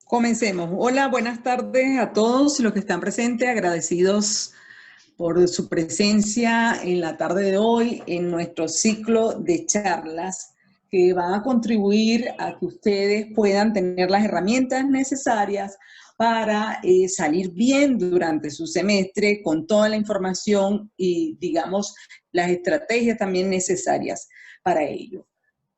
Comencemos. Hola, buenas tardes a todos los que están presentes, agradecidos por su presencia en la tarde de hoy en nuestro ciclo de charlas que van a contribuir a que ustedes puedan tener las herramientas necesarias para salir bien durante su semestre con toda la información y, digamos, las estrategias también necesarias para ello.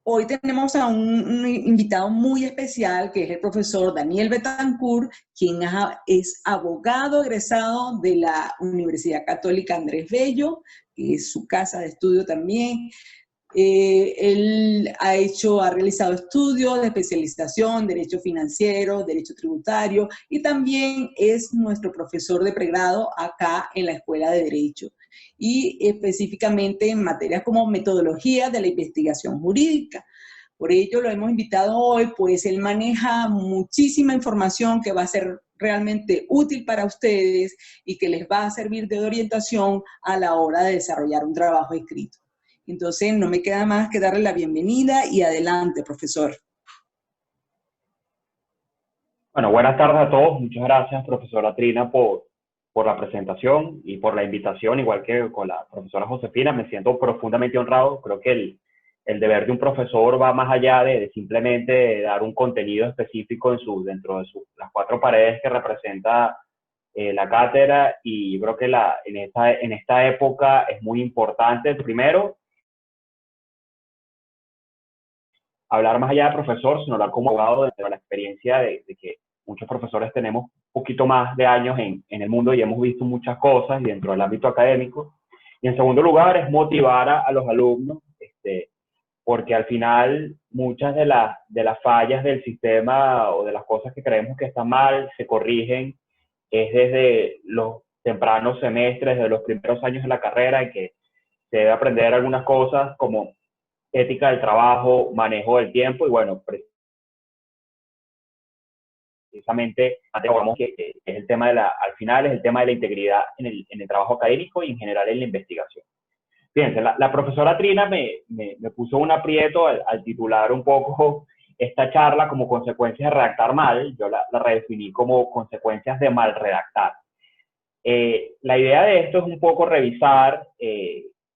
Hoy tenemos a un invitado muy especial, que es el profesor Daniel Betancourt, quien es abogado egresado de la Universidad Católica Andrés Bello, que es su casa de estudio también. Él ha realizado estudios de especialización, derecho financiero, derecho tributario, y también es nuestro profesor de pregrado acá en la Escuela de Derecho, y específicamente en materias como metodología de la investigación jurídica. Por ello lo hemos invitado hoy, pues él maneja muchísima información que va a ser realmente útil para ustedes y que les va a servir de orientación a la hora de desarrollar un trabajo escrito. Entonces, no me queda más que darle la bienvenida y adelante, profesor. Bueno, buenas tardes a todos. Muchas gracias, profesora Trina, por la presentación y por la invitación, igual que con la profesora Josefina. Me siento profundamente honrado. Creo que el deber de un profesor va más allá de simplemente dar un contenido específico dentro de las cuatro paredes que representa la cátedra. Y creo que en esta época es muy importante, primero, hablar más allá de profesor, sino hablar como abogado de la experiencia de que muchos profesores tenemos un poquito más de años en el mundo y hemos visto muchas cosas dentro del ámbito académico. Y en segundo lugar es motivar a los alumnos, porque al final muchas de las fallas del sistema o de las cosas que creemos que están mal se corrigen es desde los tempranos semestres, de los primeros años de la carrera, en que se debe aprender algunas cosas como ética del trabajo, manejo del tiempo y bueno, precisamente que es el tema al final es el tema de la integridad en el trabajo académico y en general en la investigación. Fíjense, la profesora Trina me puso un aprieto al titular un poco esta charla como consecuencias de redactar mal. Yo la redefiní como consecuencias de mal redactar. La idea de esto es un poco revisar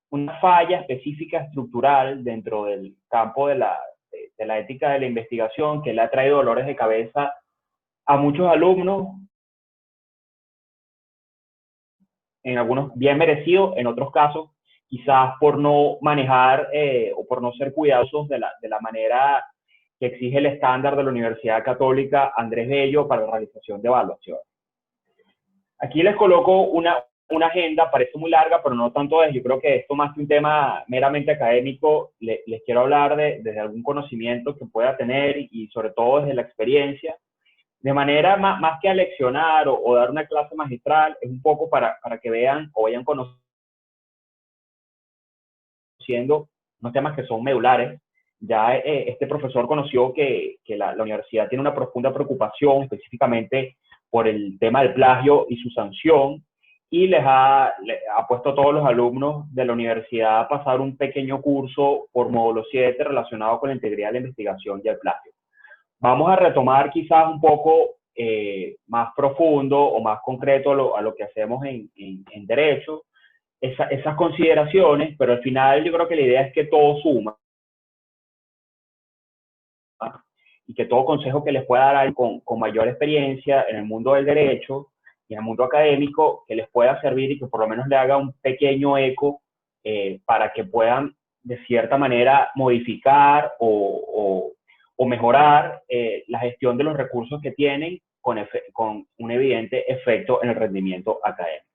una falla específica estructural dentro del campo de la ética de la investigación que le ha traído dolores de cabeza a muchos alumnos, en algunos bien merecidos, en otros casos quizás por no manejar o por no ser cuidadosos de la manera que exige el estándar de la Universidad Católica Andrés Bello para la realización de evaluaciones. Aquí les coloco una agenda, parece muy larga, pero no tanto es. Yo creo que esto, más que un tema meramente académico, les quiero hablar desde algún conocimiento que pueda tener y sobre todo desde la experiencia, de manera más que aleccionar o dar una clase magistral, es un poco para que vean o vayan conociendo unos temas que son medulares. Ya este profesor conoció que la universidad tiene una profunda preocupación específicamente por el tema del plagio y su sanción, y le ha puesto a todos los alumnos de la universidad a pasar un pequeño curso por módulo 7 relacionado con la integridad de la investigación y el plagio. Vamos a retomar quizás un poco más profundo o más concreto a lo que hacemos en derecho, esas consideraciones, pero al final yo creo que la idea es que todo suma y que todo consejo que les pueda dar a alguien con mayor experiencia en el mundo del derecho y en el mundo académico, que les pueda servir y que por lo menos le haga un pequeño eco para que puedan de cierta manera modificar o mejorar la gestión de los recursos que tienen con un evidente efecto en el rendimiento académico.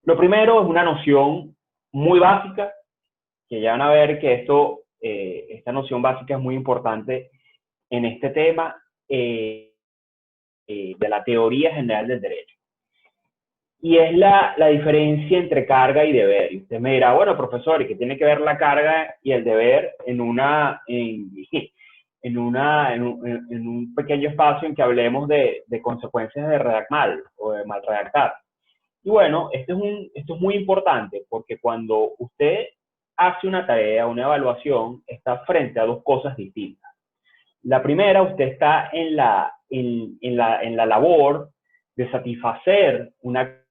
Lo primero es una noción muy básica, que ya van a ver que esta noción básica es muy importante en este tema de la teoría general del derecho. Y es la diferencia entre carga y deber. Y usted me dirá, bueno, profesor, ¿y qué tiene que ver la carga y el deber en un pequeño espacio en que hablemos de consecuencias de redactar mal o de mal redactar? Y bueno, esto es muy importante porque cuando usted hace una tarea, una evaluación, está frente a dos cosas distintas. La primera, usted está en la labor de satisfacer una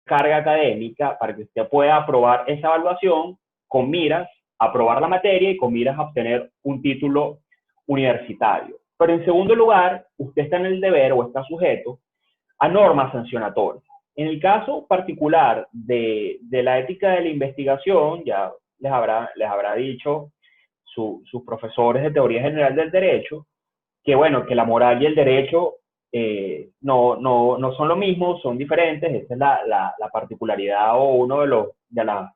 carga académica para que usted pueda aprobar esa evaluación con miras a aprobar la materia y con miras a obtener un título universitario. Pero en segundo lugar, usted está en el deber o está sujeto a normas sancionatorias. En el caso particular de la ética de la investigación, ya les habrá dicho sus profesores de teoría general del derecho, que bueno, que la moral y el derecho no son lo mismo, son diferentes. Esa es la particularidad o uno de las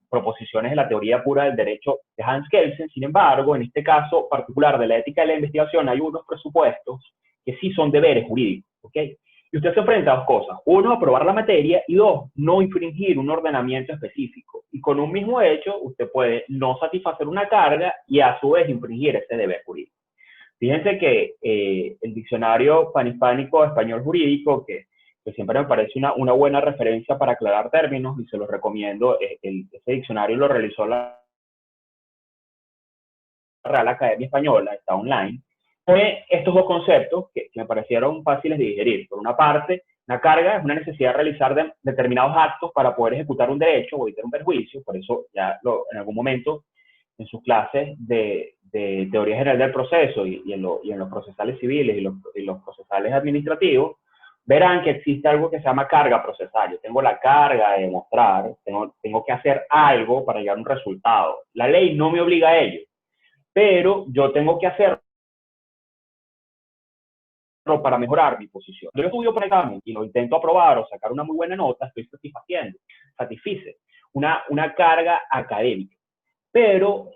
proposiciones de la teoría pura del derecho de Hans Kelsen. Sin embargo, en este caso particular de la ética de la investigación, hay unos presupuestos que sí son deberes jurídicos, ¿ok? Y usted se enfrenta a dos cosas. Uno, aprobar la materia, y dos, no infringir un ordenamiento específico. Y con un mismo hecho, usted puede no satisfacer una carga y a su vez infringir ese deber jurídico. Fíjense que el diccionario panhispánico español jurídico, que siempre me parece una buena referencia para aclarar términos, y se los recomiendo, ese diccionario lo realizó la Real Academia Española, está online, fue estos dos conceptos que me parecieron fáciles de digerir. Por una parte, una carga es una necesidad de realizar determinados actos para poder ejecutar un derecho o evitar un perjuicio. Por eso ya en algún momento en sus clases de teoría general del proceso y en los procesales civiles y los procesales administrativos, verán que existe algo que se llama carga procesal. Yo tengo la carga de demostrar, tengo que hacer algo para llegar a un resultado. La ley no me obliga a ello, pero yo tengo que hacerlo para mejorar mi posición. Yo estudio para el examen y lo intento aprobar o sacar una muy buena nota, estoy satisfice una carga académica. Pero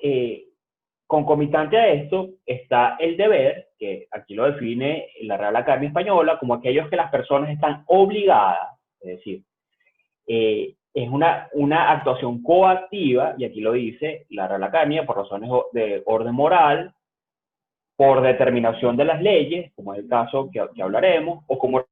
concomitante a esto está el deber, que aquí lo define la Real Academia Española como aquellos que las personas están obligadas, es decir, es una actuación coactiva, y aquí lo dice la Real Academia, por razones de orden moral, por determinación de las leyes, como es el caso que hablaremos, o como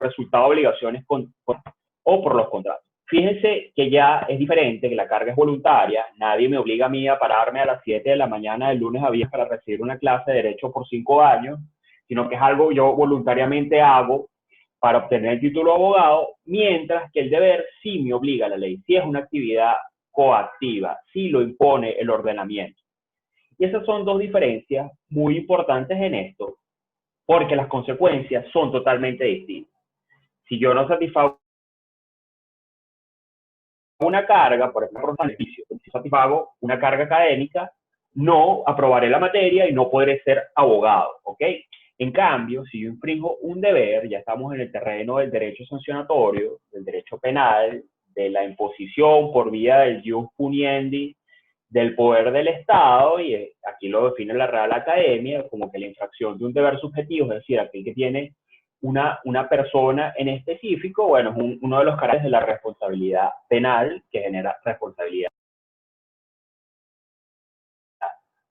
resultado de obligaciones o por los contratos. Fíjense que ya es diferente, que la carga es voluntaria. Nadie me obliga a mí a pararme a las 7 de la mañana del lunes a viernes para recibir una clase de derecho por 5 años, sino que es algo que yo voluntariamente hago para obtener el título de abogado, mientras que el deber sí me obliga a la ley, sí es una actividad coactiva, sí lo impone el ordenamiento. Y esas son dos diferencias muy importantes en esto, porque las consecuencias son totalmente distintas. Si yo no satisfago una carga, por ejemplo, si satisfago una carga académica, no aprobaré la materia y no podré ser abogado, ¿ok? En cambio, si yo infringo un deber, ya estamos en el terreno del derecho sancionatorio, del derecho penal, de la imposición por vía del jus puniendi del poder del Estado, y aquí lo define la Real Academia como que la infracción de un deber subjetivo, es decir, aquel que tiene una persona en específico, bueno, es uno de los caracteres de la responsabilidad penal que genera responsabilidad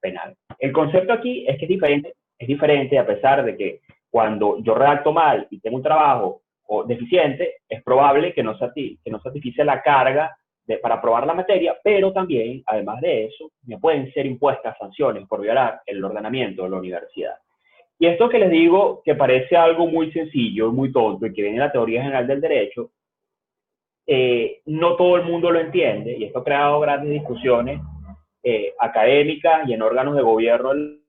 penal. El concepto aquí es que es diferente a pesar de que cuando yo redacto mal y tengo un trabajo deficiente, es probable que no satisfice la carga para aprobar la materia, pero también, además de eso, me pueden ser impuestas sanciones por violar el ordenamiento de la universidad. Y esto que les digo, que parece algo muy sencillo, muy tonto, y que viene de la teoría general del derecho, no todo el mundo lo entiende, y esto ha creado grandes discusiones académicas y en órganos de gobierno en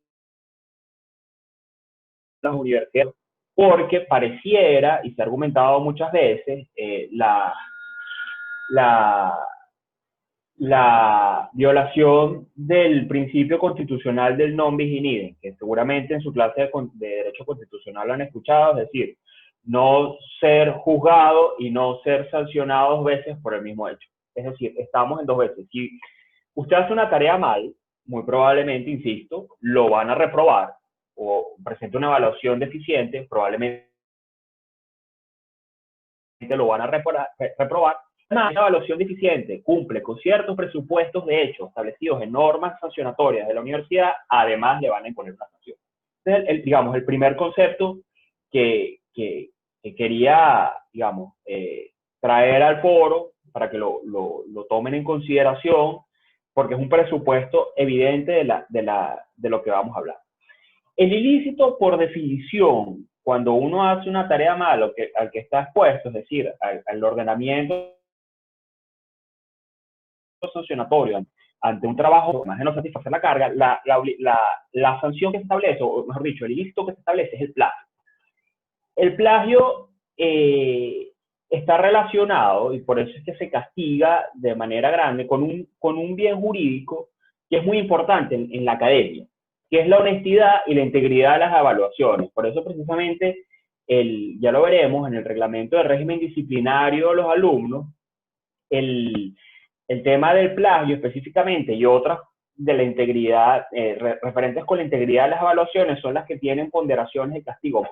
las universidades, porque pareciera, y se ha argumentado muchas veces, la violación del principio constitucional del non bis in idem, que seguramente en su clase de Derecho Constitucional lo han escuchado, es decir, no ser juzgado y no ser sancionado dos veces por el mismo hecho. Es decir, estamos en dos veces. Si usted hace una tarea mal, muy probablemente, insisto, lo van a reprobar, o presenta una evaluación deficiente, probablemente lo van a reprobar. Una evaluación deficiente cumple con ciertos presupuestos de hecho establecidos en normas sancionatorias de la universidad, además le van a imponer una sanción. Entonces, digamos, el primer concepto que quería, digamos, traer al foro para que lo tomen en consideración porque es un presupuesto evidente de lo que vamos a hablar. El ilícito, por definición, cuando uno hace una tarea mal al que está expuesto, es decir, al ordenamiento sancionatorio ante un trabajo más de no satisfacer la carga, la sanción que se establece, o mejor dicho, el ilícito que se establece es el plagio. El plagio está relacionado, y por eso es que se castiga de manera grande, con un bien jurídico que es muy importante en la academia, que es la honestidad y la integridad de las evaluaciones. Por eso precisamente, ya lo veremos, en el reglamento del régimen disciplinario de los alumnos, el tema del plagio específicamente y otras de la integridad, referentes con la integridad de las evaluaciones, son las que tienen ponderaciones de castigo,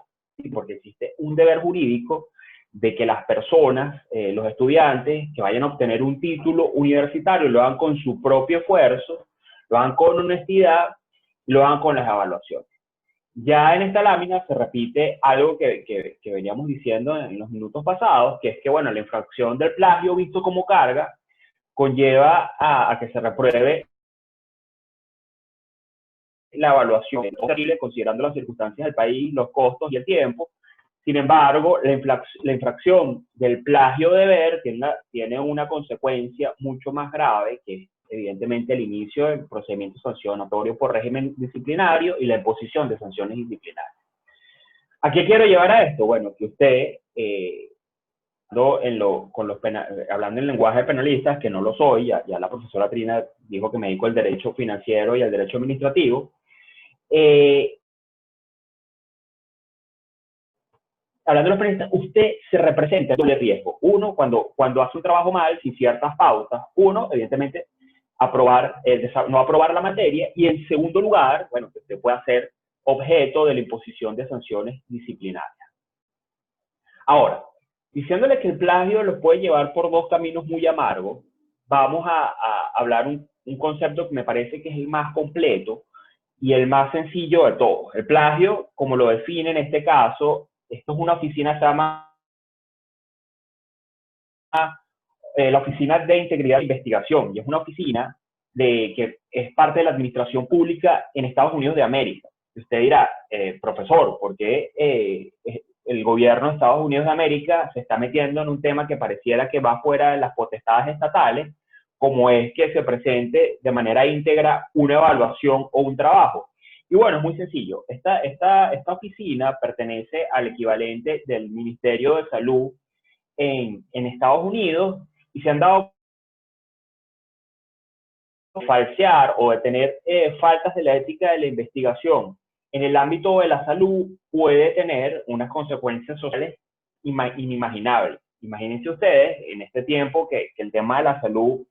porque existe un deber jurídico de que las personas, los estudiantes que vayan a obtener un título universitario, lo hagan con su propio esfuerzo, lo hagan con honestidad, lo hagan con las evaluaciones. Ya en esta lámina se repite algo que veníamos diciendo en los minutos pasados, que es que, bueno, la infracción del plagio visto como carga conlleva a que se repruebe la evaluación, considerando las circunstancias del país, los costos y el tiempo. Sin embargo, la infracción del plagio deber tiene una consecuencia mucho más grave, que es evidentemente el inicio del procedimiento sancionatorio por régimen disciplinario y la imposición de sanciones disciplinarias. ¿A qué quiero llevar a esto? Bueno, que usted, hablando en lenguaje de penalistas, que no lo soy, ya la profesora Trina dijo que me dedico al derecho financiero y al derecho administrativo, hablando de los penalistas, usted se representa en doble riesgo. Uno, cuando hace un trabajo mal, sin ciertas pautas. Uno, evidentemente, no aprobar la materia. Y en segundo lugar, bueno, que usted pueda ser objeto de la imposición de sanciones disciplinarias. Ahora, diciéndole que el plagio lo puede llevar por dos caminos muy amargos, vamos a hablar un concepto que me parece que es el más completo y el más sencillo de todos. El plagio, como lo define en este caso, esto es una oficina, se llama la Oficina de Integridad de Investigación, y es una oficina que es parte de la administración pública en Estados Unidos de América. Usted dirá, profesor, ¿por qué el gobierno de Estados Unidos de América se está metiendo en un tema que pareciera que va fuera de las potestades estatales, como es que se presente de manera íntegra una evaluación o un trabajo? Y bueno, es muy sencillo. Esta oficina pertenece al equivalente del Ministerio de Salud en Estados Unidos, y se han dado falsear o de tener faltas de la ética de la investigación en el ámbito de la salud puede tener unas consecuencias sociales inimaginables. Imagínense ustedes, en este tiempo que el tema de la salud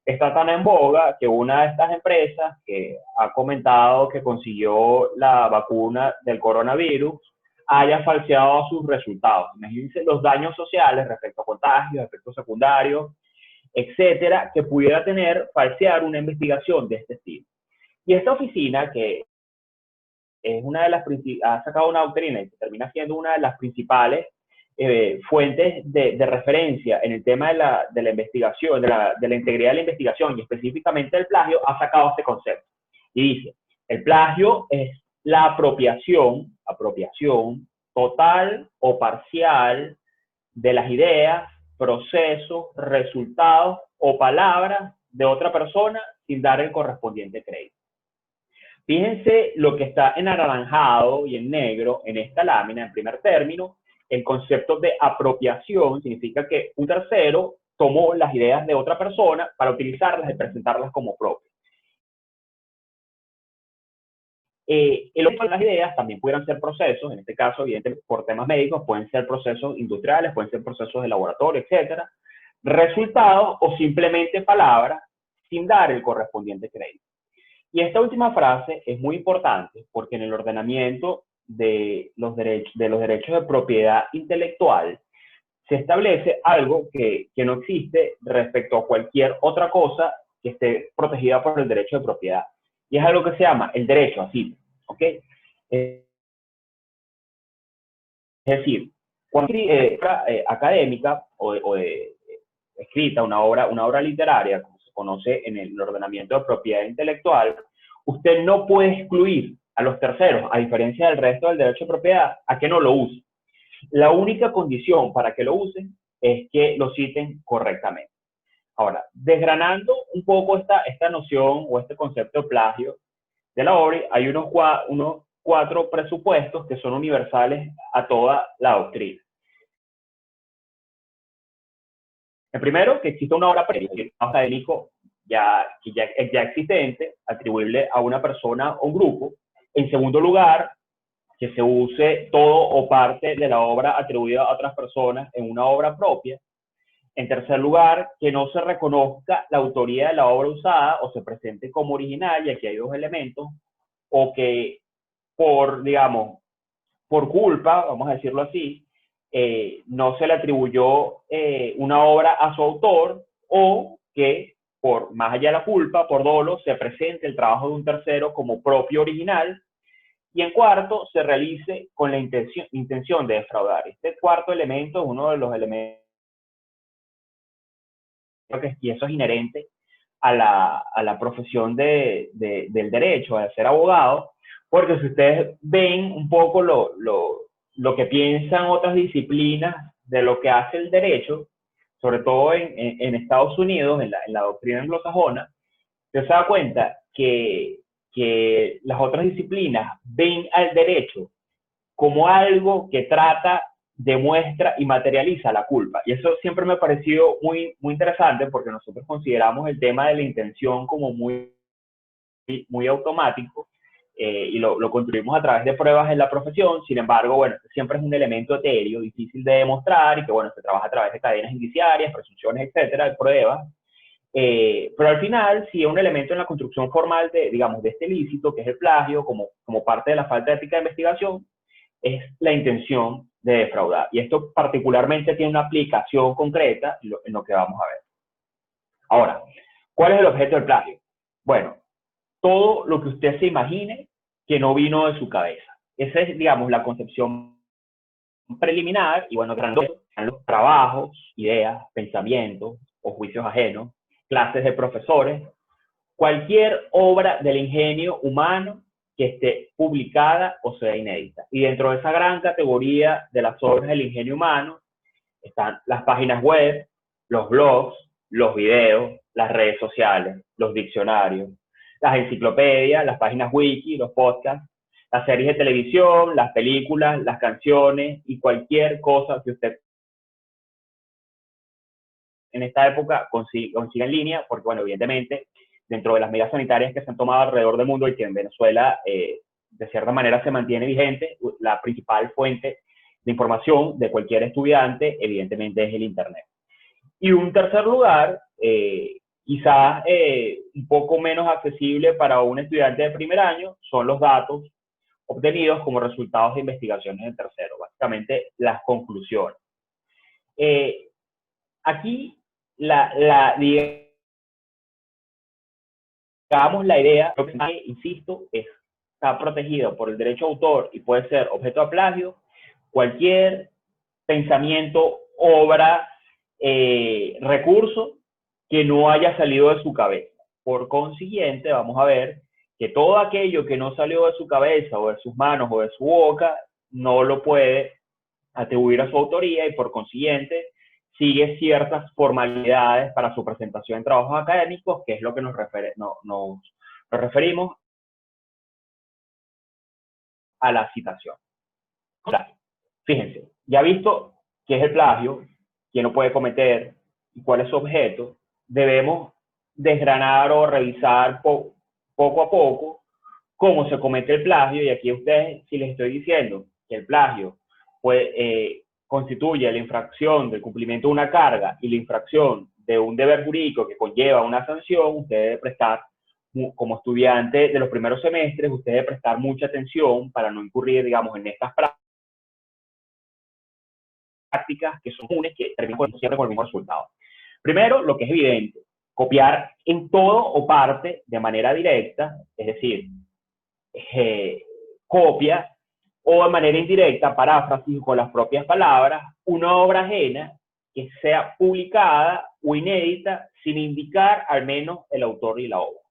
está tan en boga, que una de estas empresas que ha comentado que consiguió la vacuna del coronavirus haya falseado sus resultados. Imagínense los daños sociales respecto a contagios, efectos secundarios, etcétera, que pudiera tener falsear una investigación de este estilo. Y esta oficina, que es una de las ha sacado una doctrina y que termina siendo una de las principales fuentes de referencia en el tema de la investigación, de la integridad de la investigación y específicamente del plagio, ha sacado este concepto. Y dice, el plagio es la apropiación total o parcial de las ideas, procesos, resultados o palabras de otra persona sin dar el correspondiente crédito. Fíjense lo que está en anaranjado y en negro en esta lámina, en primer término. El concepto de apropiación significa que un tercero tomó las ideas de otra persona para utilizarlas y presentarlas como propias. El otro de las ideas también pudieran ser procesos, en este caso, evidentemente, por temas médicos, pueden ser procesos industriales, pueden ser procesos de laboratorio, etcétera. Resultados o simplemente palabras sin dar el correspondiente crédito. Y esta última frase es muy importante porque en el ordenamiento de los derechos de propiedad intelectual se establece algo que no existe respecto a cualquier otra cosa que esté protegida por el derecho de propiedad. Y es algo que se llama el derecho a cita. ¿Ok? Es decir, cuando académica o escrita, una obra literaria, como se se conoce en el ordenamiento de propiedad intelectual, usted no puede excluir a los terceros, a diferencia del resto del derecho de propiedad, a que no lo use. La única condición para que lo usen es que lo citen correctamente. Ahora, desgranando un poco esta noción o este concepto de plagio de la obra, hay unos 4 presupuestos que son universales a toda la doctrina. El primero, que exista una obra académico ya existente, atribuible a una persona o un grupo. En segundo lugar, que se use todo o parte de la obra atribuida a otras personas en una obra propia. En tercer lugar, que no se reconozca la autoría de la obra usada o se presente como original, y aquí hay 2 elementos, o que digamos, por culpa, vamos a decirlo así, no se le atribuyó una obra a su autor, o que por más allá de la culpa, por dolo, se presente el trabajo de un tercero como propio original. Y en cuarto, se realice con la intención de defraudar. Este cuarto elemento es uno de los elementos y eso es inherente a la profesión del derecho, a ser abogado, porque si ustedes ven un poco lo que piensan otras disciplinas de lo que hace el derecho, sobre todo en Estados Unidos, en la doctrina anglosajona, se da cuenta que las otras disciplinas ven al derecho como algo que trata, demuestra y materializa la culpa. Y eso siempre me ha parecido muy interesante, porque nosotros consideramos el tema de la intención como muy automático, y lo construimos a través de pruebas en la profesión. Sin embargo, bueno, siempre es un elemento etéreo, difícil de demostrar, y que, bueno, se trabaja a través de cadenas indiciarias, presunciones, etcétera, de pruebas. Pero al final, sí es un elemento en la construcción formal digamos, de este ilícito, que es el plagio, como parte de la falta de ética de investigación, es la intención de defraudar. Y esto particularmente tiene una aplicación concreta en lo que vamos a ver. Ahora, ¿cuál es el objeto del plagio? Bueno, todo lo que usted se imagine que no vino de su cabeza. Esa es, digamos, la concepción preliminar. Y bueno, los trabajos, ideas, pensamientos o juicios ajenos, clases de profesores, cualquier obra del ingenio humano que esté publicada o sea inédita. Y dentro de esa gran categoría de las obras del ingenio humano están las páginas web, los blogs, los videos, las redes sociales, los diccionarios, las enciclopedias, las páginas wiki, los podcasts, las series de televisión, las películas, las canciones y cualquier cosa que usted en esta época consiga en línea, porque, bueno, evidentemente, dentro de las medidas sanitarias que se han tomado alrededor del mundo y que en Venezuela, de cierta manera, se mantiene vigente, la principal fuente de información de cualquier estudiante, evidentemente, es el Internet. Y un tercer lugar, quizás un poco menos accesible para un estudiante de primer año, son los datos obtenidos como resultados de investigaciones del tercero, básicamente las conclusiones. Aquí, digamos, la idea, insisto, está protegido por el derecho de autor y puede ser objeto de plagio cualquier pensamiento, obra, recurso que no haya salido de su cabeza. Por consiguiente, vamos a ver que todo aquello que no salió de su cabeza o de sus manos o de su boca no lo puede atribuir a su autoría, y por consiguiente sigue ciertas formalidades para su presentación en trabajos académicos, que es lo que nos referimos a la citación. Fíjense, ya visto qué es el plagio, quién lo puede cometer y cuál es su objeto, debemos desgranar o revisar poco a poco cómo se comete el plagio. Y aquí a ustedes, si les estoy diciendo que el plagio constituye la infracción del cumplimiento de una carga y la infracción de un deber jurídico que conlleva una sanción, usted debe prestar, como estudiante de los primeros semestres, usted debe prestar mucha atención para no incurrir, digamos, en estas prácticas que son comunes, que terminan siempre con el mismo resultado. Primero, lo que es evidente, copiar en todo o parte de manera directa, es decir, copia, o de manera indirecta, paráfrasis con las propias palabras, una obra ajena que sea publicada o inédita sin indicar al menos el autor y la obra.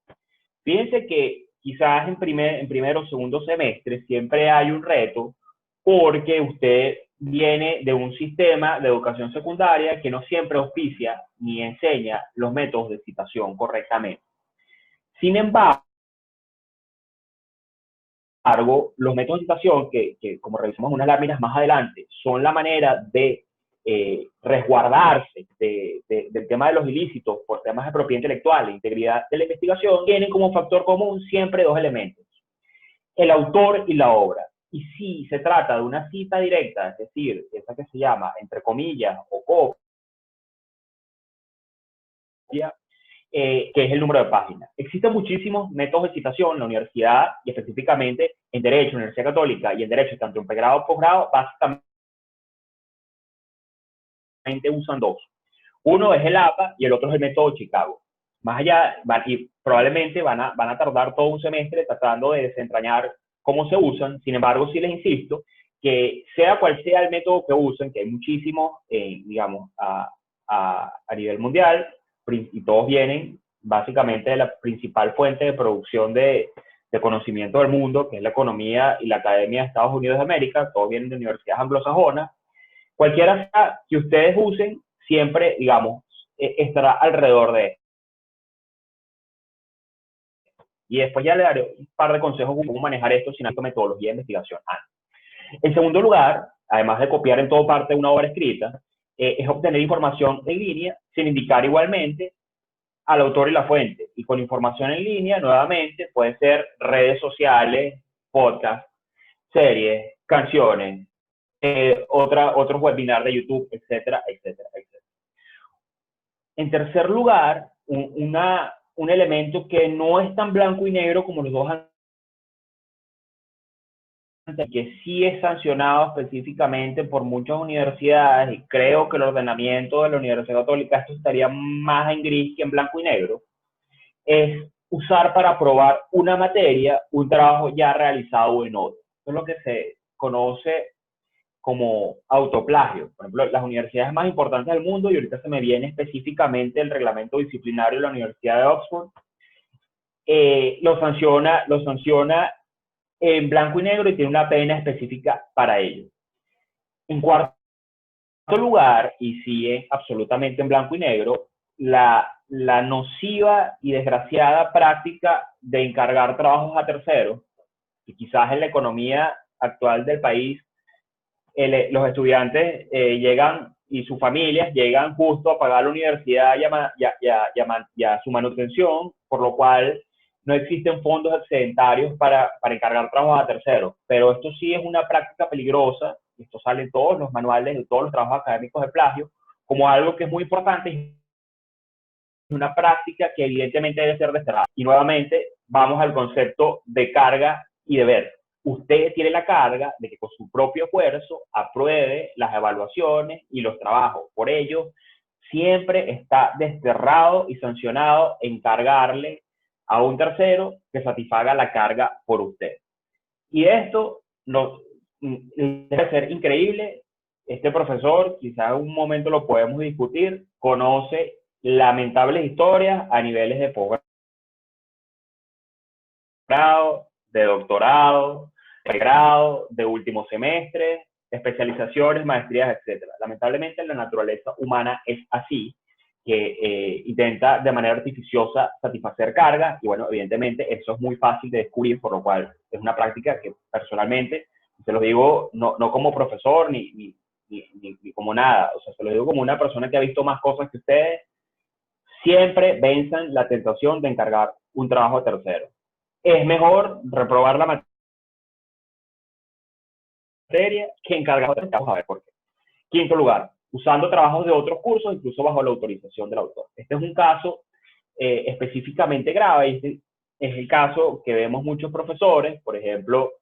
Fíjense que quizás en primer o segundo semestre siempre hay un reto porque usted viene de un sistema de educación secundaria que no siempre auspicia ni enseña los métodos de citación correctamente. Sin embargo, los métodos de citación, que como revisamos unas láminas más adelante, son la manera de resguardarse del tema de los ilícitos por temas de propiedad intelectual e integridad de la investigación, tienen como factor común siempre dos elementos: el autor y la obra. Y si se trata de una cita directa, es decir, esa que se llama, entre comillas, o copia, que es el número de páginas. Existen muchísimos métodos de citación en la universidad, y específicamente en Derecho, en la Universidad Católica, y en Derecho, tanto en pregrado como posgrado, básicamente usan dos. Uno es el APA y el otro es el método Chicago. Más allá, y probablemente van a tardar todo un semestre tratando de desentrañar cómo se usan. Sin embargo, sí les insisto que sea cual sea el método que usen, que hay muchísimos, digamos, a nivel mundial, y todos vienen básicamente de la principal fuente de producción de conocimiento del mundo, que es la economía y la academia de Estados Unidos de América. Todos vienen de universidades anglosajonas. Cualquiera que ustedes usen, siempre, digamos, estará alrededor de esto. Y después ya le daré un par de consejos de cómo manejar esto sin alta metodología de investigación. En segundo lugar, además de copiar en toda parte una obra escrita, es obtener información en línea sin indicar igualmente al autor y la fuente. Y con información en línea, nuevamente, puede ser redes sociales, podcasts, series, canciones, otros webinars de YouTube, etcétera, etcétera, etcétera. En tercer lugar, un elemento que no es tan blanco y negro como los dos antes, que sí es sancionado específicamente por muchas universidades, y creo que el ordenamiento de la Universidad Católica esto estaría más en gris que en blanco y negro, es usar para aprobar una materia un trabajo ya realizado en otro. Eso es lo que se conoce como autoplagio. Por ejemplo, las universidades más importantes del mundo, y ahorita se me viene específicamente el reglamento disciplinario de la Universidad de Oxford, lo sanciona en blanco y negro y tiene una pena específica para ello. En cuarto lugar, y sí es absolutamente en blanco y negro, la nociva y desgraciada práctica de encargar trabajos a terceros, y quizás en la economía actual del país, los estudiantes llegan y sus familias llegan justo a pagar la universidad y a su manutención, por lo cual no existen fondos excedentarios para encargar trabajos a terceros. Pero esto sí es una práctica peligrosa, esto sale en todos los manuales de todos los trabajos académicos de plagio, como algo que es muy importante, una práctica que evidentemente debe ser desterrada. Y nuevamente vamos al concepto de carga y deber. Usted tiene la carga de que con su propio esfuerzo apruebe las evaluaciones y los trabajos. Por ello, siempre está desterrado y sancionado encargarle a un tercero que satisfaga la carga por usted. Y esto debe ser increíble. Este profesor, quizás en un momento lo podemos discutir, conoce lamentables historias a niveles de posgrado, de doctorado, de grado, de último semestre, especializaciones, maestrías, etcétera. Lamentablemente la naturaleza humana es así, que intenta de manera artificiosa satisfacer carga, y bueno, evidentemente eso es muy fácil de descubrir, por lo cual es una práctica que personalmente, se lo digo no como profesor ni como nada, o sea, se lo digo como una persona que ha visto más cosas que ustedes, siempre venzan la tentación de encargar un trabajo a tercero. Es mejor reprobar la materia que encargar otros. Vamos a ver por qué. Quinto lugar, usando trabajos de otros cursos, incluso bajo la autorización del autor. Este es un caso específicamente grave. Este es el caso que vemos muchos profesores. Por ejemplo,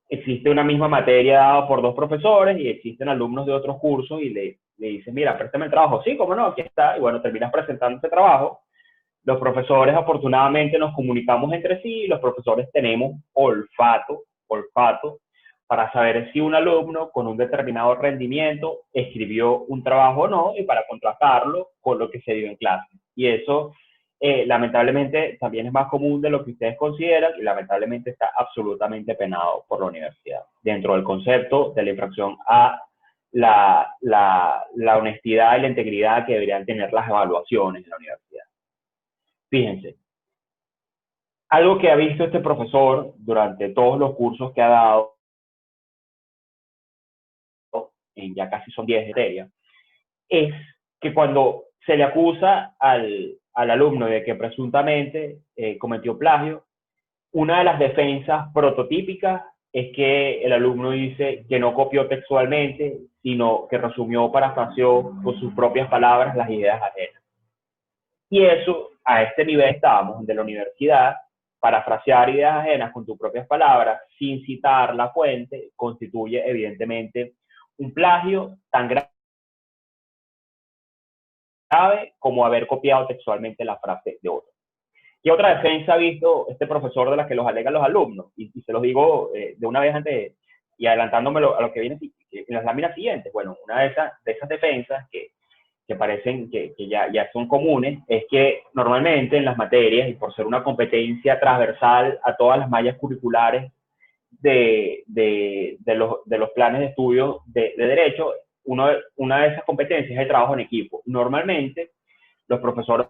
existe una misma materia dada por dos profesores y existen alumnos de otros cursos y le dicen, mira, préstame el trabajo. Sí, cómo no, aquí está. Y bueno, terminas presentando ese trabajo. Los profesores afortunadamente nos comunicamos entre sí, y los profesores tenemos olfato para saber si un alumno con un determinado rendimiento escribió un trabajo o no y para contrastarlo con lo que se dio en clase. Y eso, lamentablemente, también es más común de lo que ustedes consideran y lamentablemente está absolutamente penado por la universidad, dentro del concepto de la infracción a la honestidad y la integridad que deberían tener las evaluaciones de la universidad. Fíjense, algo que ha visto este profesor durante todos los cursos que ha dado, en ya casi son 10 materias, es que cuando se le acusa al alumno de que presuntamente cometió plagio, una de las defensas prototípicas es que el alumno dice que no copió textualmente, sino que resumió, parafraseó con sus propias palabras las ideas ajenas. Y eso, a este nivel estamos, de la universidad, parafrasear ideas ajenas con tus propias palabras, sin citar la fuente, constituye evidentemente un plagio tan grave como haber copiado textualmente la frase de otro. ¿Qué otra defensa ha visto este profesor de las que los alegan los alumnos? Y se los digo de una vez antes y adelantándome a lo que viene en las láminas siguientes. Bueno, una de esas defensas que parecen que ya son comunes es que normalmente en las materias, y por ser una competencia transversal a todas las mallas curriculares de los planes de estudio de derecho, una de esas competencias es el trabajo en equipo. Normalmente los profesores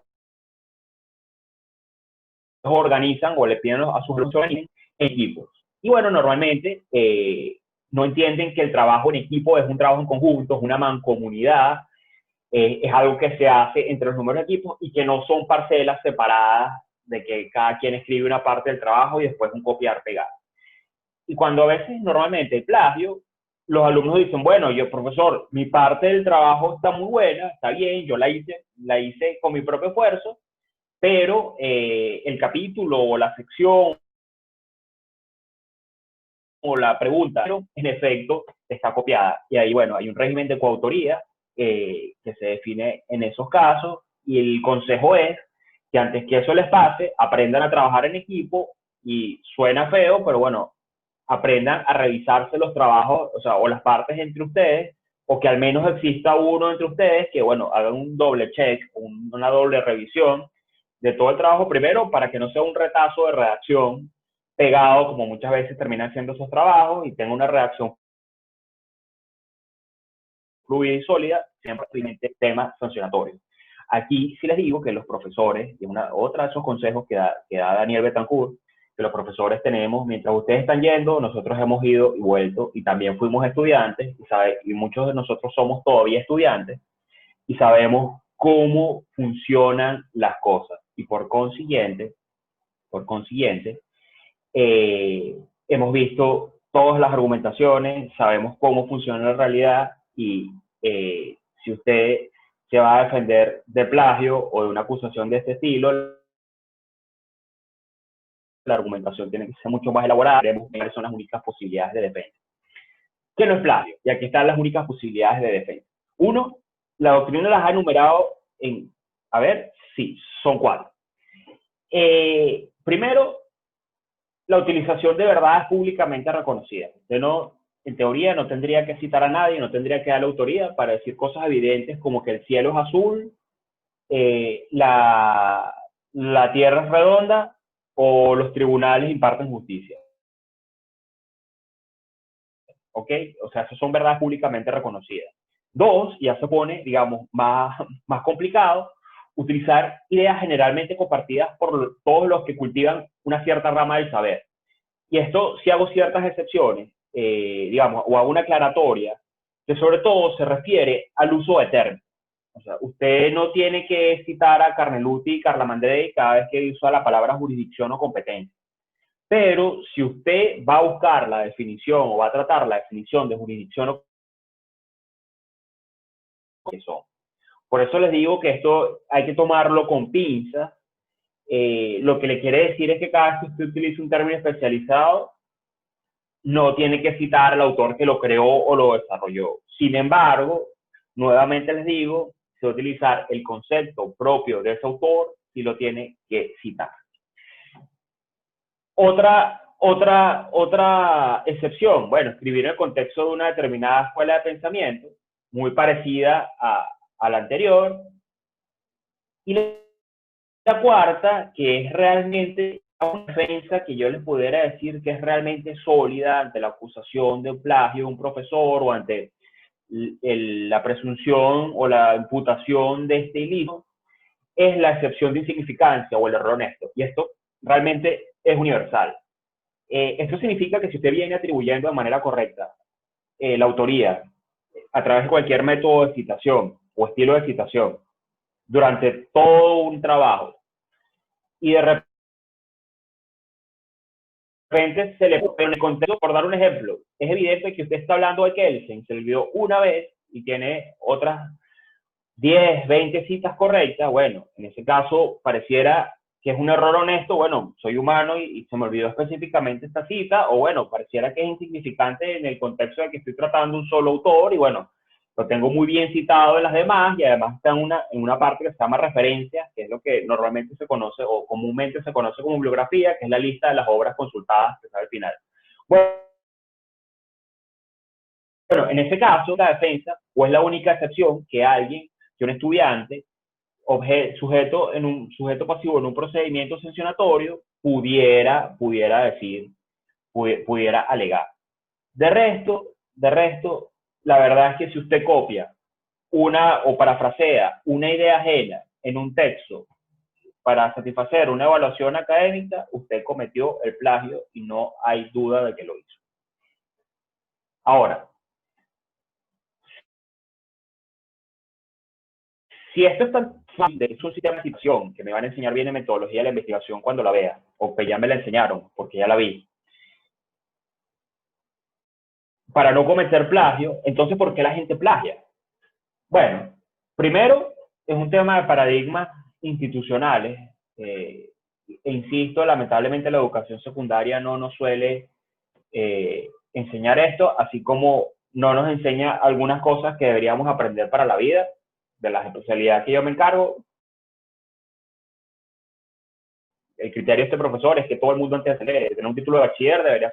organizan o le piden a sus alumnos en equipos. Y bueno, normalmente no entienden que el trabajo en equipo es un trabajo en conjunto, es una mancomunidad, es algo que se hace entre los números de equipos y que no son parcelas separadas de que cada quien escribe una parte del trabajo y después un copiar-pegar. Y cuando a veces normalmente hay plagio, los alumnos dicen, bueno, yo profesor, mi parte del trabajo está muy buena, está bien, yo la hice con mi propio esfuerzo, pero el capítulo o la sección o la pregunta, en efecto, está copiada. Y ahí, bueno, hay un régimen de coautoría que se define en esos casos y el consejo es que antes que eso les pase, aprendan a trabajar en equipo y suena feo, pero bueno, aprendan a revisarse los trabajos, o sea, o las partes entre ustedes, o que al menos exista uno entre ustedes que, bueno, hagan un doble check, una doble revisión de todo el trabajo primero para que no sea un retazo de redacción pegado, como muchas veces terminan siendo esos trabajos, y tenga una redacción fluida y sólida, siempre experimente temas sancionatorios. Aquí sí les digo que los profesores, y otra de esos consejos que da Daniel Betancourt, que los profesores tenemos, mientras ustedes están yendo, nosotros hemos ido y vuelto, y también fuimos estudiantes, y muchos de nosotros somos todavía estudiantes, y sabemos cómo funcionan las cosas. Y por consiguiente, hemos visto todas las argumentaciones, sabemos cómo funciona la realidad y si usted se va a defender de plagio o de una acusación de este estilo, la argumentación tiene que ser mucho más elaborada. Veremos cuáles son las únicas posibilidades de defensa. ¿Qué no es plagio? Y aquí están las únicas posibilidades de defensa. Uno, la doctrina las ha enumerado en, a ver, sí, son 4. Primero, la utilización de verdades públicamente reconocidas. Usted no, en teoría, no tendría que citar a nadie, no tendría que dar la autoría para decir cosas evidentes como que el cielo es azul, la tierra es redonda o los tribunales imparten justicia. ¿Ok? O sea, esas son verdades públicamente reconocidas. 2, ya se pone, digamos, más complicado, utilizar ideas generalmente compartidas por todos los que cultivan una cierta rama del saber. Y esto, si hago ciertas excepciones, digamos, o hago una aclaratoria, que sobre todo se refiere al uso de términos. O sea, usted no tiene que citar a Carneluti y Carla Mandrei cada vez que usa la palabra jurisdicción o competencia. Pero si usted va a buscar la definición o va a tratar la definición de jurisdicción o competencia, por eso les digo que esto hay que tomarlo con pinzas. Lo que le quiere decir es que cada vez que usted utilice un término especializado, no tiene que citar al autor que lo creó o lo desarrolló. Sin embargo, nuevamente les digo, se va a utilizar el concepto propio de ese autor y lo tiene que citar. Otra Otra excepción, bueno, escribir en el contexto de una determinada escuela de pensamiento, muy parecida a la anterior. Y la cuarta, que es realmente una defensa que yo les pudiera decir que es realmente sólida ante la acusación de un plagio de un profesor o ante la presunción o la imputación de este ilícito, es la excepción de insignificancia o el error honesto. Y esto realmente es universal. Esto significa que si usted viene atribuyendo de manera correcta la autoría a través de cualquier método de citación o estilo de citación durante todo un trabajo y de repente se le pone en el contexto, por dar un ejemplo, es evidente que usted está hablando de Kelsen, se le olvidó una vez y tiene otras 10, 20 citas correctas, bueno, en ese caso pareciera que es un error honesto, bueno, soy humano y se me olvidó específicamente esta cita, o bueno, pareciera que es insignificante en el contexto de que estoy tratando un solo autor y bueno, lo tengo muy bien citado en las demás y además está en una parte que se llama referencias, que es lo que normalmente se conoce o comúnmente se conoce como bibliografía, que es la lista de las obras consultadas que está al final. Bueno, en ese caso, la defensa, o es la única excepción que alguien, que un estudiante, sujeto pasivo en un procedimiento sancionatorio, pudiera decir, pudiera alegar. De resto, la verdad es que si usted copia o parafrasea una idea ajena en un texto para satisfacer una evaluación académica, usted cometió el plagio y no hay duda de que lo hizo. Ahora, si esto es tan fácil, es un sistema de citación que me van a enseñar bien en metodología de la investigación cuando la vea, o que ya me la enseñaron porque ya la vi, para no cometer plagio, entonces ¿por qué la gente plagia? Bueno, primero es un tema de paradigmas institucionales. Insisto, lamentablemente la educación secundaria no nos suele enseñar esto, así como no nos enseña algunas cosas que deberíamos aprender para la vida, de las especialidades que yo me encargo. El criterio de este profesor es que todo el mundo antes de tener un título de bachiller debería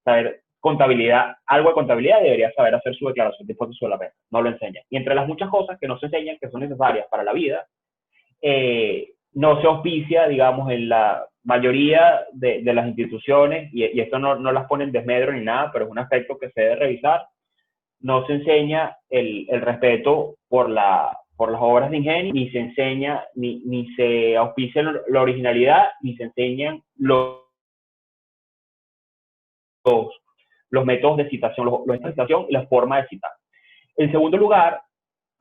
saber contabilidad, algo de contabilidad, debería saber hacer su declaración de impuestos sobre la renta. No lo enseña. Y entre las muchas cosas que no se enseñan, que son necesarias para la vida, no se auspicia, digamos, en la mayoría de las instituciones, y esto no las pone en desmedro ni nada, pero es un aspecto que se debe revisar, no se enseña el respeto por las obras de ingenio, ni se enseña, ni se auspicia la originalidad, ni se enseñan los métodos de citación, los métodos de citación y la forma de citar. En segundo lugar,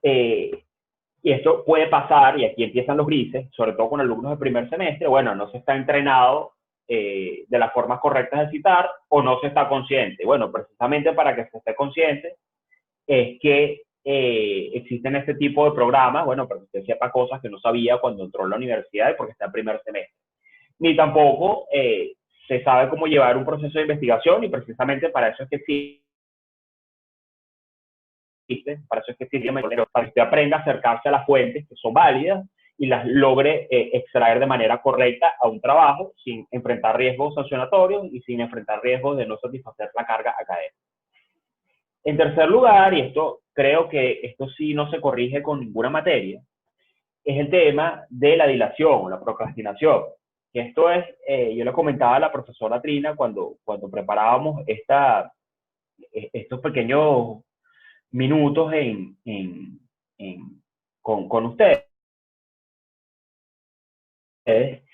y esto puede pasar, y aquí empiezan los grises, sobre todo con alumnos de primer semestre, bueno, no se está entrenado de las formas correctas de citar o no se está consciente. Bueno, precisamente para que se esté consciente es que existen este tipo de programas, bueno, para que usted sepa cosas que no sabía cuando entró a la universidad y porque está en primer semestre. Ni tampoco se sabe cómo llevar un proceso de investigación y precisamente para eso es que para eso es que existe, para que usted aprenda a acercarse a las fuentes que son válidas y las logre extraer de manera correcta a un trabajo sin enfrentar riesgos sancionatorios y sin enfrentar riesgos de no satisfacer la carga académica. En tercer lugar, y esto creo que esto sí no se corrige con ninguna materia, es el tema de la dilación o la procrastinación. Que esto es, yo le comentaba a la profesora Trina cuando preparábamos estos pequeños minutos con ustedes,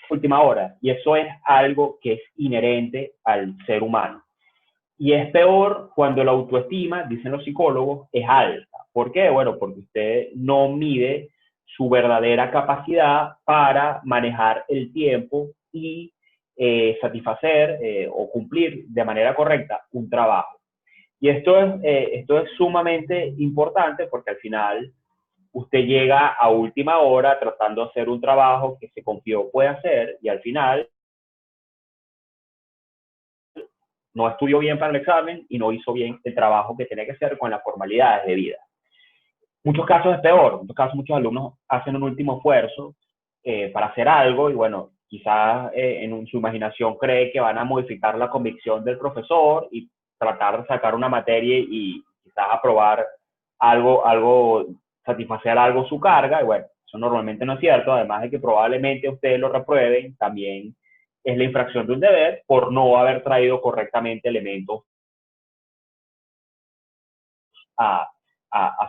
última hora, y eso es algo que es inherente al ser humano. Y es peor cuando la autoestima, dicen los psicólogos, es alta. ¿Por qué? Bueno, porque usted no mide su verdadera capacidad para manejar el tiempo y satisfacer o cumplir de manera correcta un trabajo. Y esto es sumamente importante porque al final usted llega a última hora tratando de hacer un trabajo que se confió puede hacer y al final no estudió bien para el examen y no hizo bien el trabajo que tenía que hacer con las formalidades de vida. En muchos casos es peor, en muchos casos muchos alumnos hacen un último esfuerzo para hacer algo y bueno, quizás su imaginación cree que van a modificar la convicción del profesor y tratar de sacar una materia y quizás aprobar algo, satisfacer algo su carga, y bueno, eso normalmente no es cierto, además de que probablemente ustedes lo reprueben, también es la infracción de un deber por no haber traído correctamente elementos a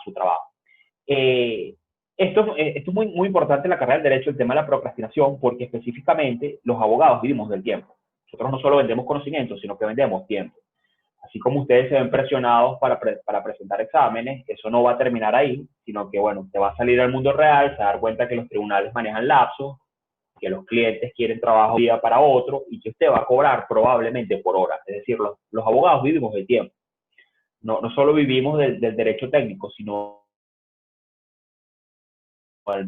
su trabajo. Esto es muy, muy importante en la carrera del derecho, el tema de la procrastinación, porque específicamente los abogados vivimos del tiempo. Nosotros no solo vendemos conocimiento, sino que vendemos tiempo. Así como ustedes se ven presionados para presentar exámenes, eso no va a terminar ahí, sino que, bueno, te va a salir al mundo real, se va a dar cuenta que los tribunales manejan lapsos, que los clientes quieren trabajo de un día para otro y que usted va a cobrar probablemente por hora. Es decir, los abogados vivimos del tiempo. No solo vivimos del derecho técnico, sino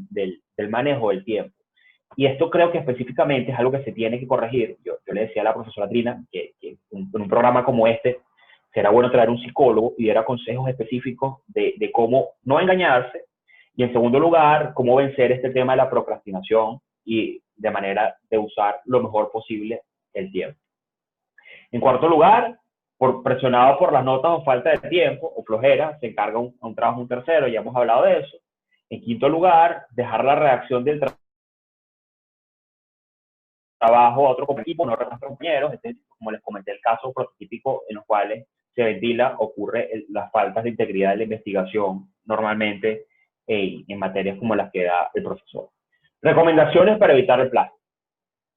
del manejo del tiempo. Y esto creo que específicamente es algo que se tiene que corregir. Yo le decía a la profesora Trina que en un programa como este será bueno traer un psicólogo y diera consejos específicos de cómo no engañarse y, en segundo lugar, cómo vencer este tema de la procrastinación y de manera de usar lo mejor posible el tiempo. En cuarto lugar, presionado por las notas o falta de tiempo o flojera, se encarga un trabajo un tercero, ya hemos hablado de eso. En quinto lugar, dejar la redacción del trabajo a otro equipo, no a otros compañeros. Este, como les comenté, el caso prototípico en los cuales se ventila, ocurre las faltas de integridad de la investigación normalmente en materias como las que da el profesor. Recomendaciones para evitar el plagio.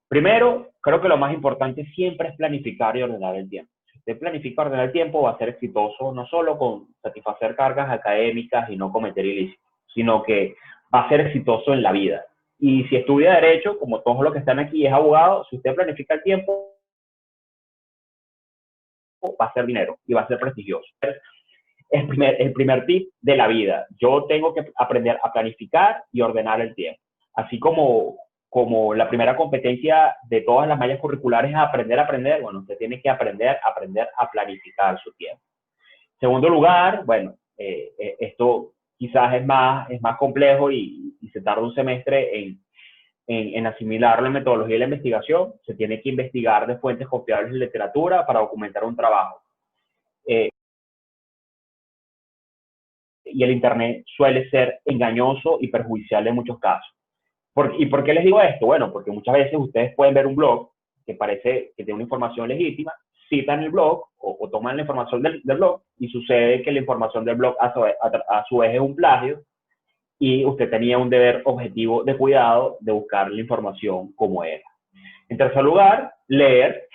Primero, creo que lo más importante siempre es planificar y ordenar el tiempo. Si usted planifica y ordenar el tiempo, va a ser exitoso no solo con satisfacer cargas académicas y no cometer ilícitos, sino que va a ser exitoso en la vida. Y si estudia Derecho, como todos los que están aquí, es abogado, si usted planifica el tiempo, va a ser dinero y va a ser prestigioso. El primer tip de la vida. Yo tengo que aprender a planificar y ordenar el tiempo. Así como la primera competencia de todas las mallas curriculares es aprender a aprender, bueno, usted tiene que aprender a planificar su tiempo. En segundo lugar, bueno, esto quizás es más complejo y se tarda un semestre en asimilar la metodología de la investigación. Se tiene que investigar de fuentes confiables de literatura para documentar un trabajo. Y el Internet suele ser engañoso y perjudicial en muchos casos. ¿Y por qué les digo esto? Bueno, porque muchas veces ustedes pueden ver un blog que parece que tiene una información legítima, citan el blog o toman la información del blog y sucede que la información del blog a su vez es un plagio y usted tenía un deber objetivo de cuidado de buscar la información como era. En tercer lugar, leer.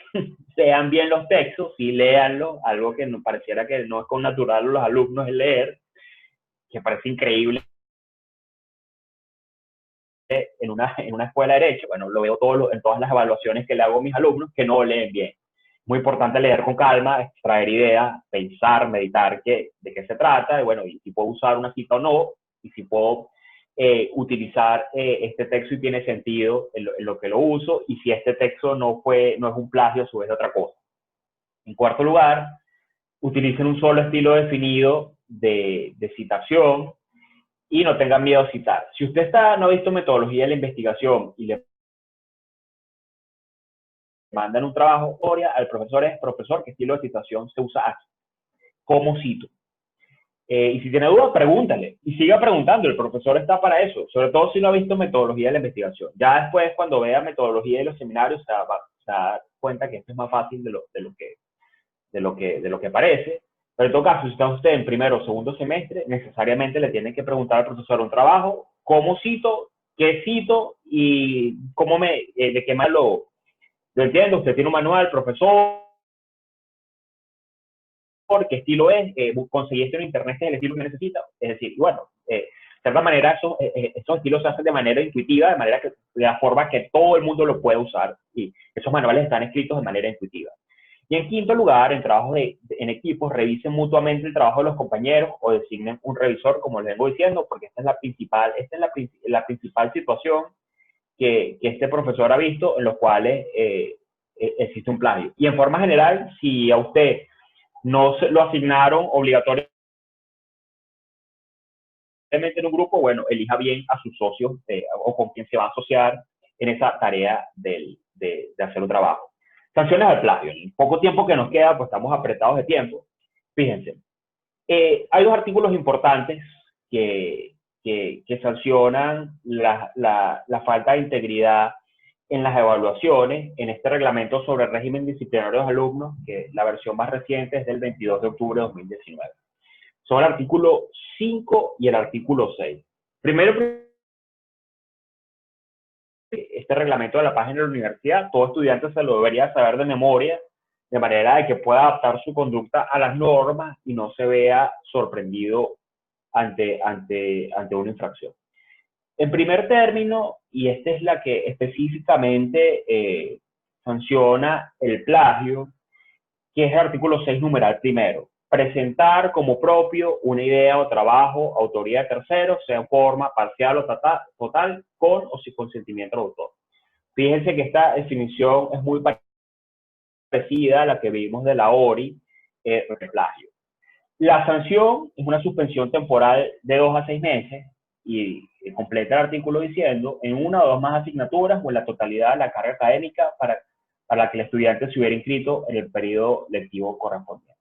Lean bien los textos, sí, léanlo. Algo que pareciera que no es con natural los alumnos es leer, que parece increíble en una escuela de Derecho. Bueno, lo veo en todas las evaluaciones que le hago a mis alumnos, que no leen bien. Muy importante leer con calma, extraer ideas, pensar, meditar de qué se trata, y bueno, y si puedo usar una cita o no, y si puedo utilizar este texto y tiene sentido en lo que lo uso, y si este texto no es un plagio, a su vez de otra cosa. En cuarto lugar, utilicen un solo estilo definido de citación y no tengan miedo a citar. Si usted no ha visto metodología de la investigación y le mandan un trabajo, al profesor, ¿qué estilo de citación se usa aquí? ¿Cómo cito? Y si tiene dudas, pregúntale. Y siga preguntando, el profesor está para eso, sobre todo si no ha visto metodología de la investigación. Ya después, cuando vea metodología de los seminarios, se da cuenta que esto es más fácil de lo que parece. Pero en todo caso, si está usted en primero o segundo semestre, necesariamente le tienen que preguntar al profesor un trabajo, ¿cómo cito? ¿Qué cito? Y de qué más lo entiendo. Usted tiene un manual, profesor, qué estilo es, conseguiste en internet que es el estilo que necesita. Es decir, bueno, de cierta manera esos estilos se hacen de manera intuitiva, de la forma que todo el mundo lo puede usar, y esos manuales están escritos de manera intuitiva. Y en quinto lugar, en trabajos en equipos, revisen mutuamente el trabajo de los compañeros o designen un revisor, como les vengo diciendo, porque esta es la principal situación que este profesor ha visto en los cuales existe un plagio. Y en forma general, si a usted no lo asignaron obligatoriamente en un grupo, bueno, elija bien a sus socios o con quien se va a asociar en esa tarea de hacer un trabajo. Sanciones al plagio. En el poco tiempo que nos queda, pues estamos apretados de tiempo. Fíjense, hay dos artículos importantes que sancionan la falta de integridad en las evaluaciones en este reglamento sobre el régimen disciplinario de los alumnos, que la versión más reciente es del 22 de octubre de 2019. Son el artículo 5 y el artículo 6. Primero, este reglamento de la página de la universidad, todo estudiante se lo debería saber de memoria, de manera de que pueda adaptar su conducta a las normas y no se vea sorprendido ante una infracción. En primer término, y esta es la que específicamente sanciona el plagio, que es el artículo 6, numeral primero. Presentar como propio una idea o trabajo, autoría de terceros, sea en forma parcial o total, con o sin consentimiento del autor. Fíjense que esta definición es muy parecida a la que vimos de la ORI de plagio. La sanción es una suspensión temporal de 2 a 6 meses y completa el artículo diciendo en una o dos más asignaturas o en la totalidad de la carga académica para la que el estudiante se hubiera inscrito en el periodo lectivo correspondiente.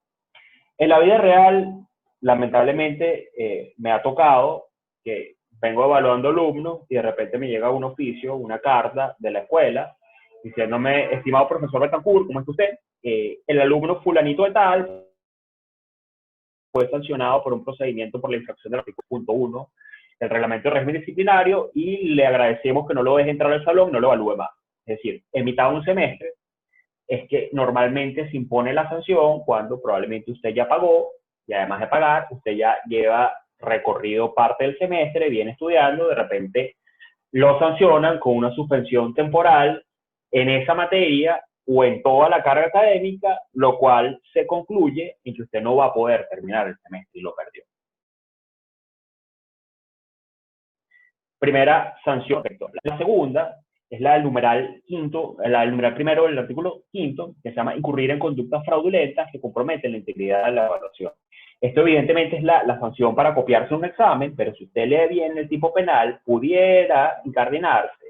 En la vida real, lamentablemente, me ha tocado que vengo evaluando alumnos y de repente me llega un oficio, una carta de la escuela, diciéndome, estimado profesor Betancourt, ¿cómo está usted? El alumno fulanito de tal fue sancionado por un procedimiento por la infracción del artículo 1 del reglamento de régimen disciplinario y le agradecemos que no lo deje entrar al salón, no lo evalúe más. Es decir, en mitad de un semestre, es que normalmente se impone la sanción cuando probablemente usted ya pagó y además de pagar, usted ya lleva recorrido parte del semestre, viene estudiando, de repente lo sancionan con una suspensión temporal en esa materia o en toda la carga académica, lo cual se concluye en que usted no va a poder terminar el semestre y lo perdió. Primera sanción. La segunda es la del numeral quinto, la del numeral primero del artículo quinto, que se llama incurrir en conductas fraudulentas que comprometen la integridad de la evaluación. Esto evidentemente es la sanción para copiarse un examen, pero si usted lee bien el tipo penal, pudiera incardinarse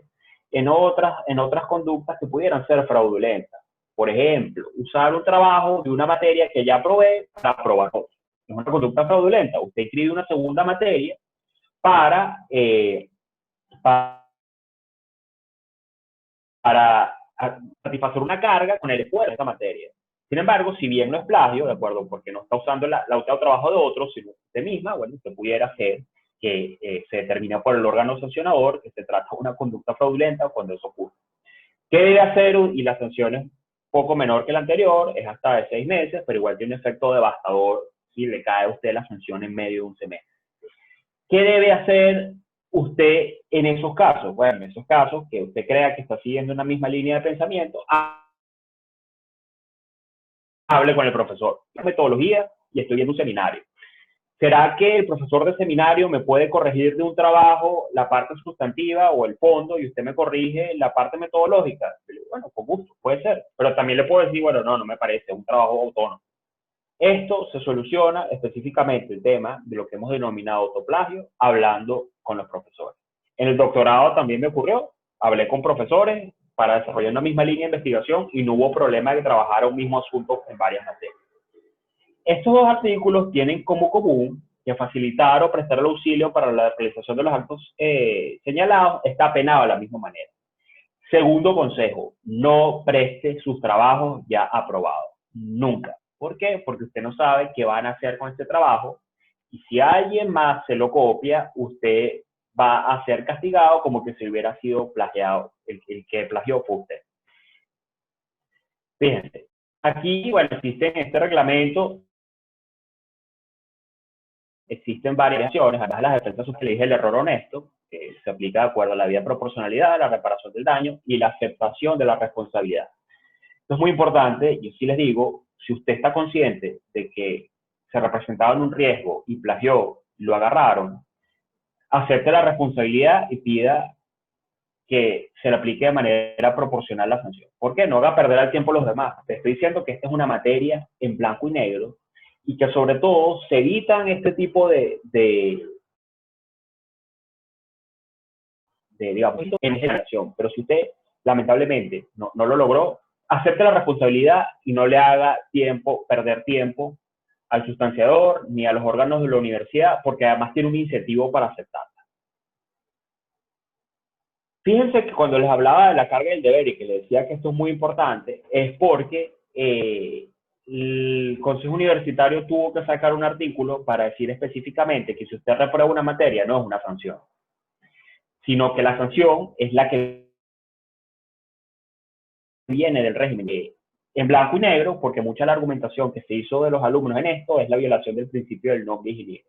en otras conductas que pudieran ser fraudulentas. Por ejemplo, usar un trabajo de una materia que ya aprobé para aprobar otro. Es una conducta fraudulenta. Usted inscribe una segunda materia para satisfacer una carga con el esfuerzo de esta materia. Sin embargo, si bien no es plagio, ¿de acuerdo? Porque no está usando la unidad de trabajo de otro, sino usted misma, bueno, usted pudiera hacer que se determine por el órgano sancionador que se trata de una conducta fraudulenta cuando eso ocurre. ¿Qué debe hacer? Y la sanción es poco menor que la anterior, es hasta de 6 meses, pero igual tiene un efecto devastador si le cae a usted la sanción en medio de un semestre. ¿Qué debe hacer usted en esos casos? Bueno, en esos casos que usted crea que está siguiendo una misma línea de pensamiento, hable con el profesor. La metodología y estoy viendo un seminario. ¿Será que el profesor de seminario me puede corregir de un trabajo la parte sustantiva o el fondo y usted me corrige la parte metodológica? Bueno, con gusto, puede ser. Pero también le puedo decir, bueno, no me parece, es un trabajo autónomo. Esto se soluciona específicamente el tema de lo que hemos denominado autoplagio, hablando con los profesores. En el doctorado también me ocurrió, hablé con profesores para desarrollar una misma línea de investigación y no hubo problema de trabajar un mismo asunto en varias materias. Estos dos artículos tienen como común que facilitar o prestar el auxilio para la realización de los actos señalados está penado de la misma manera. Segundo consejo, no preste sus trabajos ya aprobados. Nunca. ¿Por qué? Porque usted no sabe qué van a hacer con este trabajo y si alguien más se lo copia, usted va a ser castigado como que si hubiera sido plagiado, el que plagió fue usted. Fíjense, aquí, bueno, existe en este reglamento, existen variaciones, además de las defensas que le dije, el error honesto, que se aplica de acuerdo a la vía de proporcionalidad, la reparación del daño y la aceptación de la responsabilidad. Esto es muy importante, yo sí les digo, si usted está consciente de que se representaba en un riesgo y plagió, lo agarraron, acepte la responsabilidad y pida que se le aplique de manera proporcional la sanción. ¿Por qué? No haga perder el tiempo a los demás. Te estoy diciendo que esta es una materia en blanco y negro y que sobre todo se evitan este tipo de digamos, en generación. Pero si usted, lamentablemente, no lo logró, acepte la responsabilidad y no le haga perder tiempo al sustanciador ni a los órganos de la universidad, porque además tiene un incentivo para aceptarla. Fíjense que cuando les hablaba de la carga del deber y que les decía que esto es muy importante, es porque el Consejo Universitario tuvo que sacar un artículo para decir específicamente que si usted reprueba una materia no es una sanción, sino que la sanción es la que viene del régimen en blanco y negro, porque mucha de la argumentación que se hizo de los alumnos en esto es la violación del principio del non bis in idem.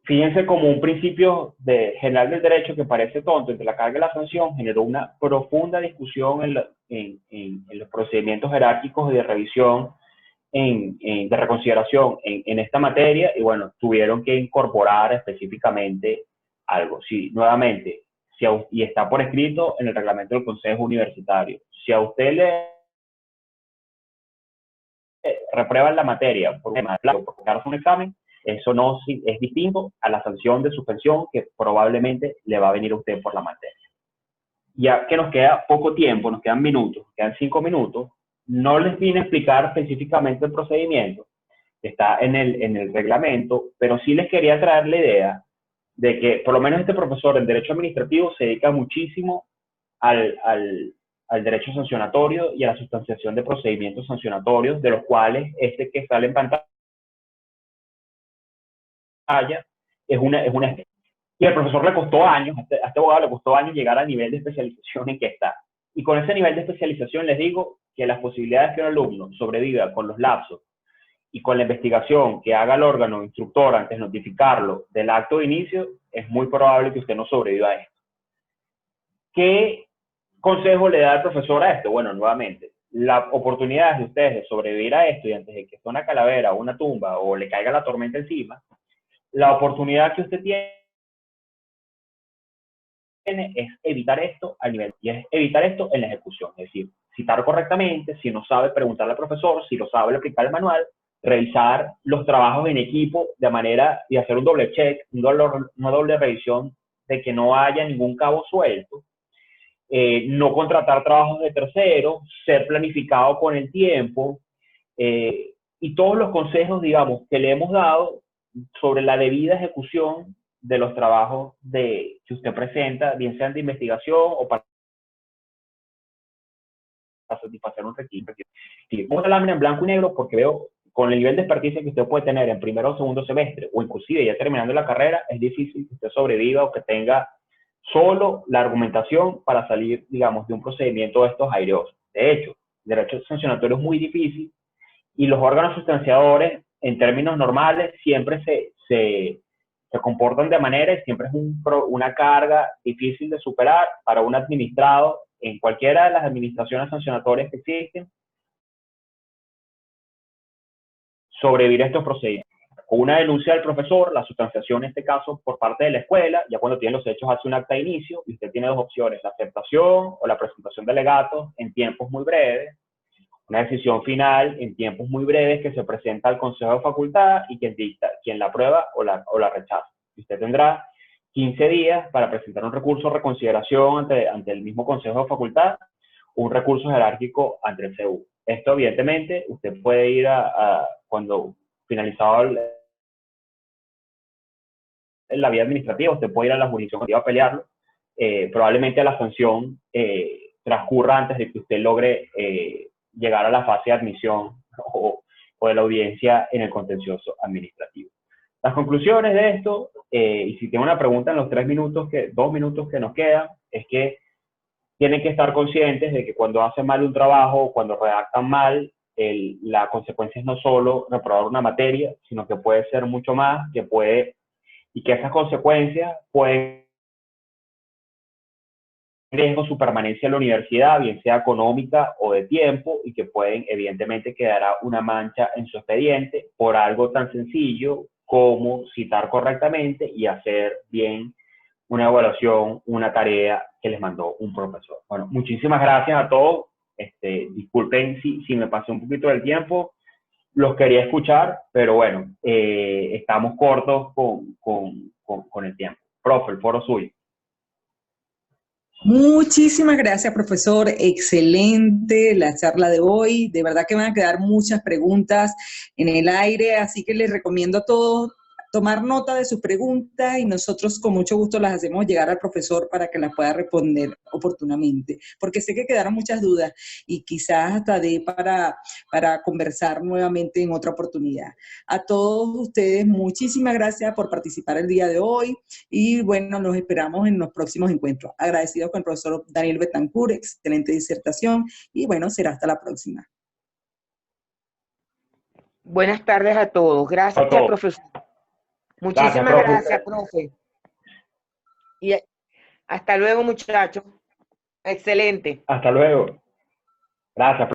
Fíjense como un principio general del derecho que parece tonto entre la carga y la sanción generó una profunda discusión en los procedimientos jerárquicos de revisión, de reconsideración en esta materia, y bueno, tuvieron que incorporar específicamente algo. Sí, nuevamente, y está por escrito en el reglamento del Consejo Universitario. Si a usted le reprueban la materia por darse un examen, eso no es distinto a la sanción de suspensión que probablemente le va a venir a usted por la materia. Ya que nos queda poco tiempo, nos quedan minutos, quedan 5 minutos, no les vine a explicar específicamente el procedimiento, está en el reglamento, pero sí les quería traer la idea de que por lo menos este profesor en Derecho Administrativo se dedica muchísimo al derecho sancionatorio y a la sustanciación de procedimientos sancionatorios, de los cuales este que sale en pantalla es una y al profesor le costó años, a este abogado le costó años llegar al nivel de especialización en que está. Y con ese nivel de especialización les digo que las posibilidades que un alumno sobreviva con los lapsos y con la investigación que haga el órgano instructor antes de notificarlo del acto de inicio, es muy probable que usted no sobreviva a esto. ¿Qué consejo le da el profesor a esto? Bueno, nuevamente, la oportunidad de ustedes de sobrevivir a esto y antes de que sea una calavera o una tumba o le caiga la tormenta encima, la oportunidad que usted tiene es evitar esto al nivel, y es evitar esto en la ejecución, es decir, citar correctamente, si no sabe preguntarle al profesor, si lo sabe aplicar el manual, revisar los trabajos en equipo de manera de hacer un doble check, una doble revisión de que no haya ningún cabo suelto, no contratar trabajos de terceros, ser planificado con el tiempo, y todos los consejos, digamos, que le hemos dado sobre la debida ejecución de los trabajos que usted presenta, bien sean de investigación o para satisfacer un requisito. Si pongo la lámina en blanco y negro porque veo con el nivel de experticia que usted puede tener en primero o segundo semestre, o inclusive ya terminando la carrera, es difícil que usted sobreviva o que tenga solo la argumentación para salir, digamos, de un procedimiento de estos aireosos. De hecho, el derecho sancionatorio es muy difícil y los órganos sustanciadores, en términos normales, siempre se comportan de manera y siempre es una carga difícil de superar para un administrado en cualquiera de las administraciones sancionatorias que existen, sobrevivir a estos procedimientos. Con una denuncia del profesor, la sustanciación en este caso por parte de la escuela, ya cuando tiene los hechos hace un acta de inicio y usted tiene dos opciones, la aceptación o la presentación de alegatos en tiempos muy breves, una decisión final en tiempos muy breves que se presenta al Consejo de Facultad y quien la aprueba o la rechaza. Usted tendrá 15 días para presentar un recurso de reconsideración ante el mismo Consejo de Facultad, un recurso jerárquico ante el CEU. Esto, evidentemente, usted puede ir cuando finalizado la vía administrativa, usted puede ir a la jurisdicción a pelearlo. Probablemente la sanción transcurra antes de que usted logre llegar a la fase de admisión o de la audiencia en el contencioso administrativo. Las conclusiones de esto, y si tiene una pregunta en los 2 minutos que nos quedan, es que tienen que estar conscientes de que cuando hacen mal un trabajo, cuando redactan mal, la consecuencia es no solo reprobar una materia, sino que puede ser mucho más, y que esas consecuencias pueden riesgo su permanencia en la universidad, bien sea económica o de tiempo, y que pueden, evidentemente, quedará una mancha en su expediente por algo tan sencillo como citar correctamente y hacer bien una evaluación, una tarea que les mandó un profesor. Bueno, muchísimas gracias a todos. Disculpen si me pasé un poquito del tiempo, los quería escuchar, pero bueno, estamos cortos con el tiempo. Profe, el foro suyo. Muchísimas gracias, profesor. Excelente la charla de hoy. De verdad que van a quedar muchas preguntas en el aire, así que les recomiendo a todos tomar nota de sus preguntas y nosotros con mucho gusto las hacemos llegar al profesor para que las pueda responder oportunamente, porque sé que quedaron muchas dudas y quizás hasta para conversar nuevamente en otra oportunidad. A todos ustedes, muchísimas gracias por participar el día de hoy. Y bueno, los esperamos en los próximos encuentros. Agradecidos con el profesor Daniel Betancourt, excelente disertación, y bueno, será hasta la próxima. Buenas tardes a todos. Gracias, A todos. profesor. Gracias, Muchísimas profe. gracias, profe. Y hasta luego, muchachos. Excelente. Hasta luego. Gracias.